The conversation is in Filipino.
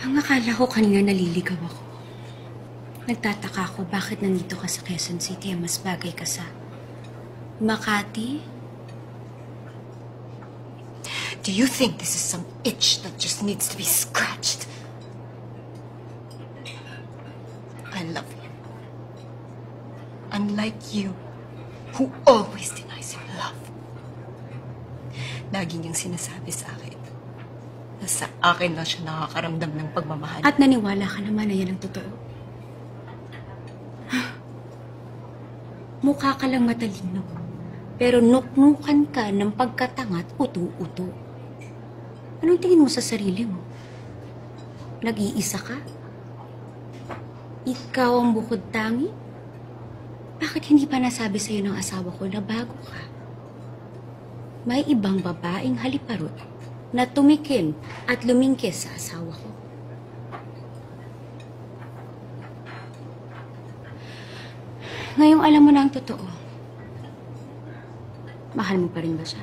Ang akala ko kanina naliligaw ako. Nagtataka ako bakit nandito ka sa Quezon City. Mas bagay ka sa Makati. Do you think this is some itch that just needs to be scratched? I love you. Unlike you, who always denies your love. Lagi niyang sinasabi sa akin na sa akin lang siya nakakaramdam ng pagmamahal. At naniwala ka naman na yan ang totoo. Mukha ka lang matalino, pero nuknukan ka ng pagkatangat uto-uto. Anong tingin mo sa sarili mo? Nag-iisa ka? Ikaw ang bukod tangi? Bakit hindi pa nasabi sa'yo ng asawa ko na bago ka? May ibang babaeng haliparot na tumikim at lumingkis sa asawa ko. Ngayong alam mo na ang totoo, mahal mo pa rin ba siya?